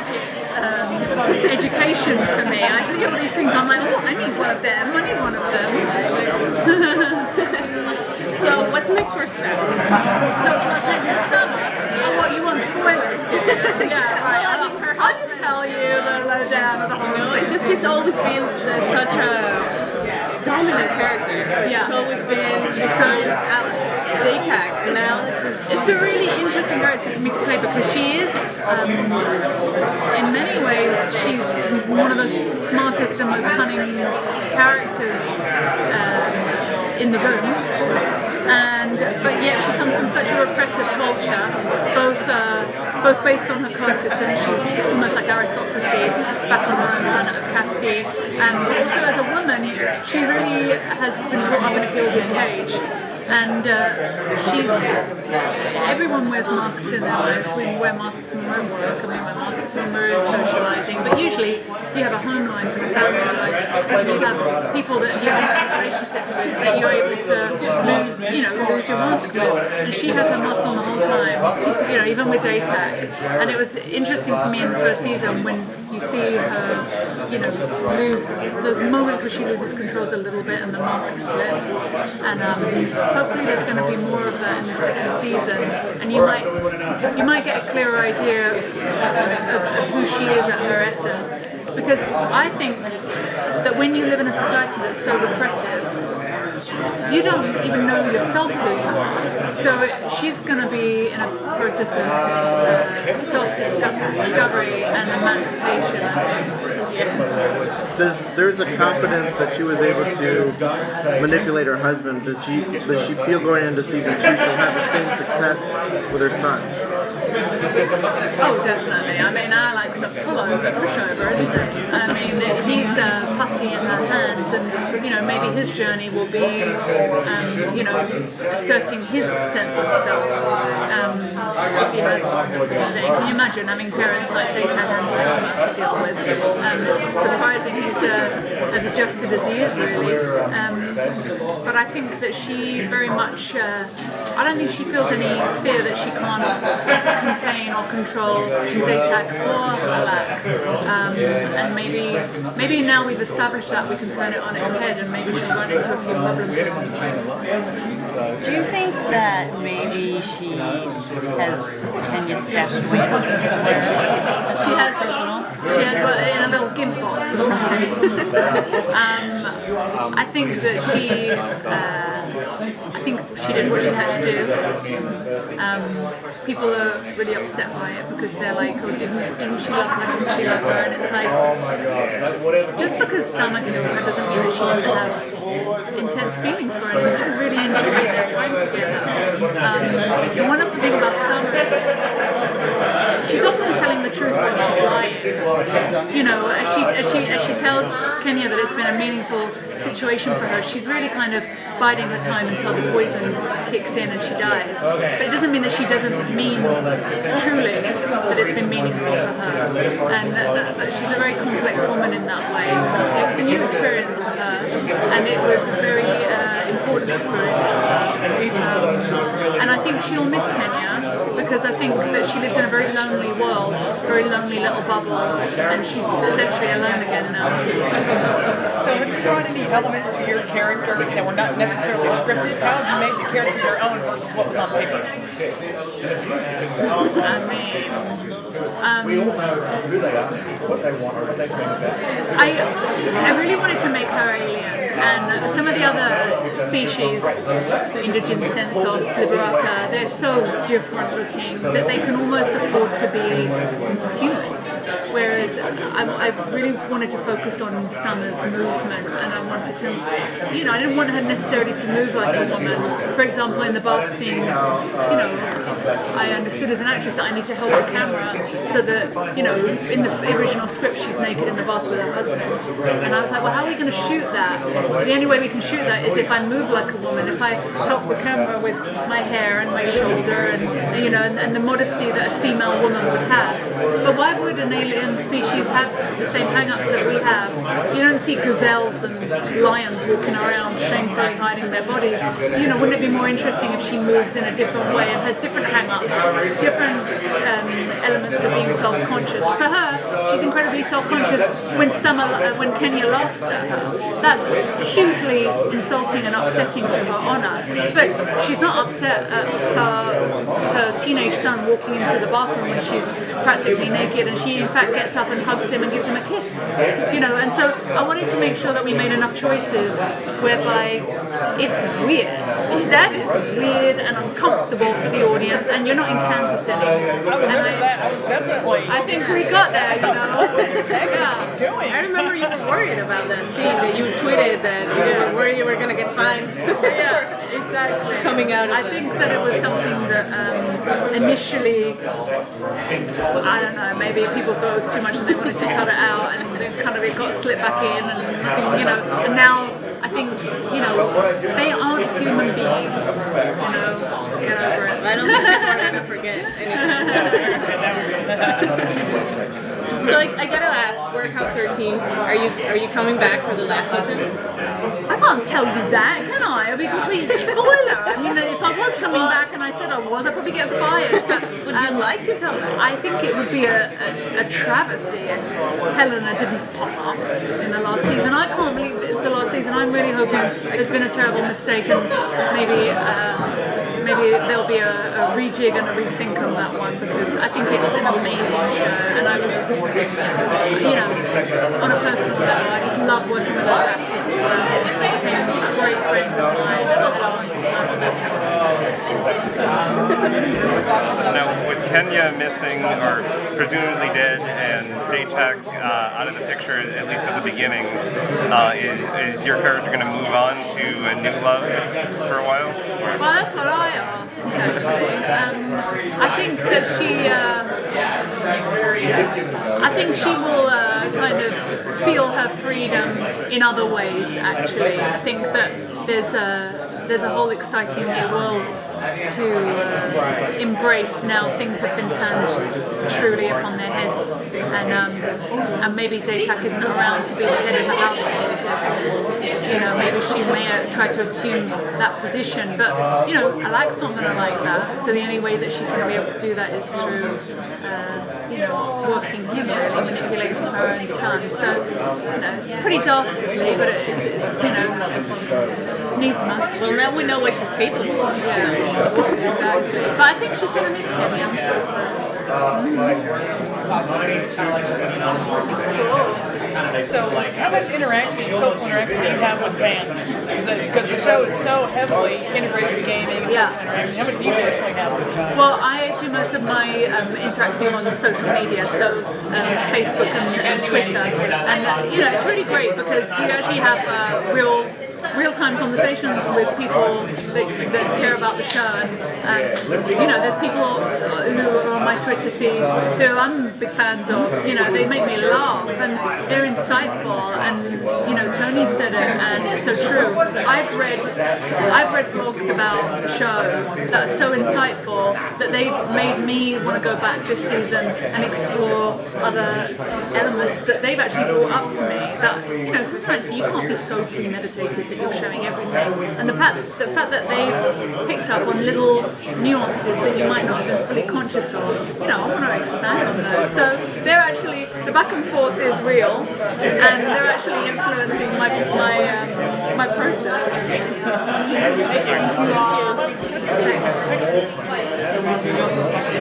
tragic education for me. I see all these things, I'm like, oh, I need one of them, I need one of them. So what's next for Stahma? So what's next for Stahma? Oh, what, you want spoilers? Yeah, right. I'll just tell you the lowdown of the whole thing. It's just she's always been such a dominant character. Yeah. She's always been so JTAG. Now it's a really interesting character for me to play because she is, in many ways, she's one of the smartest and most cunning characters in the room. But yet she comes from such a repressive culture, both based on her caste system. She's almost like aristocracy, back on her own planet of caste, but also as a woman, she really has been brought up in a Gilded age. And everyone wears masks in their lives. We wear masks in our own work, and we wear masks when we're socialising. But usually, you have a home life and a family life, and you have people that you have relationships with that you're able to lose your mask with. And she has her mask on the whole time, even with JTAG. And it was interesting for me in the first season when you see her, lose those moments where she loses control a little bit and the mask slips. And hopefully there's going to be more of that in the second season, and you might get a clearer idea of who she is at her essence. Because I think that when you live in a society that's so repressive, you don't even know yourself who you are. So she's going to be in a process of self-discovery and emancipation. There's a confidence that she was able to manipulate her husband. Does she feel going into season 2 she'll have the same success with her son? Oh, definitely. I mean, Alex a pushover, isn't it? I mean, he's putty in her hands, and maybe his journey will be, asserting his sense of self. If he has one. Can you imagine having parents like JTAG and Stahma to deal with? It's surprising he's as adjusted as he is, really. But I think that she very much. I don't think she feels any fear that she can't contain or control JTAG or Halak. And maybe now we've established that, we can turn it on its head, and maybe she'll run into a few problems. Do you think that maybe she has Kenya stashed away somewhere? She has in a little gimp box or something. I think that she did what she had to do. People are really upset by it because they're like, oh, didn't she love her? Didn't she love her? And it's like, just because Stahma killed her doesn't mean that she didn't have intense feelings for her. They didn't really enjoy their time together. And one of the things about Stahma is she's often telling the truth while she's lying. As she tells Kenya that it's been a meaningful situation for her, she's really kind of biding her time until the poison kicks in and she dies. But it doesn't mean that she doesn't mean truly that it's been meaningful for her. And that she's a very complex woman in that way. It was a new experience for her, and it was a very important experience for her. And I think she'll miss Kenya because I think that she lives in a very lonely world, very lonely little bubble, and she's essentially alone again now. So have you brought any elements to your character that were not necessarily scripted? How have you made the character your own versus what was on paper? I really wanted to make her alien, and some of the other species, indigenous sensops, liberata, they're so different looking that they can almost afford to be human. Whereas I really wanted to focus on Stahma's movement, and I wanted to, I didn't want her necessarily to move like a woman. For example, in the bath scenes, I understood as an actress that I need to hold the camera so that, in the original script she's naked in the bath with her husband. And I was like, well, how are we going to shoot that? The only way we can shoot that is if I move like a woman, if I help the camera with my hair and my shoulder and the modesty that a female woman would have. But why would an alien alien species have the same hang-ups that we have. You don't see gazelles and lions walking around shamefully hiding their bodies. You know, wouldn't it be more interesting if she moves in a different way and has different hang-ups, different elements of being self-conscious? For her, she's incredibly self-conscious when Kenya laughs at her. That's hugely insulting and upsetting to her honour. But she's not upset at her teenage son walking into the bathroom when she's practically naked, and she in fact gets up and hugs him and gives him a kiss. You know, and so I wanted to make sure that we made enough choices whereby it's weird. That is weird and uncomfortable for the audience, and you're not in Kansas City. I think we got there, you know. I remember you were worried about that scene that you tweeted that you were worried you were going to get fined. Yeah, exactly. Coming out of I think that it was something that initially, I don't know, maybe people thought it was too much and they wanted to cut it out, and then kind of it got slipped back in, and you know, and now I think, you know, they aren't human beings, you know, get over it. I don't think people are going to forget anything. So I gotta ask, Workhouse 13, are you coming back for the last season? I can't tell you that, can I? It'll be a complete spoiler. I mean, if I was coming back and I said I was, I'd probably get fired. But Would you like to come back? I think it would be a travesty if Helena didn't pop up in the last season. I can't believe it's the last season. I'm really hoping there's been a terrible mistake, and maybe there'll be a rejig and a rethink on that one, because I think it's an amazing show, and I was, you know, on a personal level, I just love working with those actors as well. They're great friends of mine, and I had a wonderful time on that show. Now, with Kenya missing or presumably dead and Daytag out of the picture, at least at the beginning, is your character going to move on to a new love for a while? Well, that's what I asked, actually. I think that she will kind of feel her freedom in other ways, actually. I think that there's a whole exciting new world to embrace now. Things have been turned truly upon their heads, and maybe Daytag isn't around to be the head of the household. You know, maybe she may try to assume that position, but you know, Alak's not going to like that. So the only way that she's going to be able to do that is through, you know, working him, really manipulating her own son. So you know, it's pretty dastardly, but it's, you know, needs must. Well, now we know what she's capable of. Yeah. Exactly. But I think she's going to miss Kenya. So, how much interaction, social interaction, do you have with fans? Because the show is so heavily integrated with gaming and social interaction. How much do you personally have? Well, I do most of my interacting on social media, so Facebook and Twitter, and you know, it's really great because you actually have real-time conversations with people that care about the show, and you know, there's people who are on my Twitter feed who I'm big fans of. You know, they make me laugh and they're insightful, and you know, Tony said it, and it's so true. I've read blogs about the show that are so insightful that they've made me want to go back this season and explore other elements that they've actually brought up to me. That, you know, because frankly, you can't be so premeditated that you're showing everything, and the fact that they've picked up on little nuances that you might not have been fully conscious of, you know, I want to expand on those. So they're actually, the back and forth is real, and they're actually influencing my process. Thanks.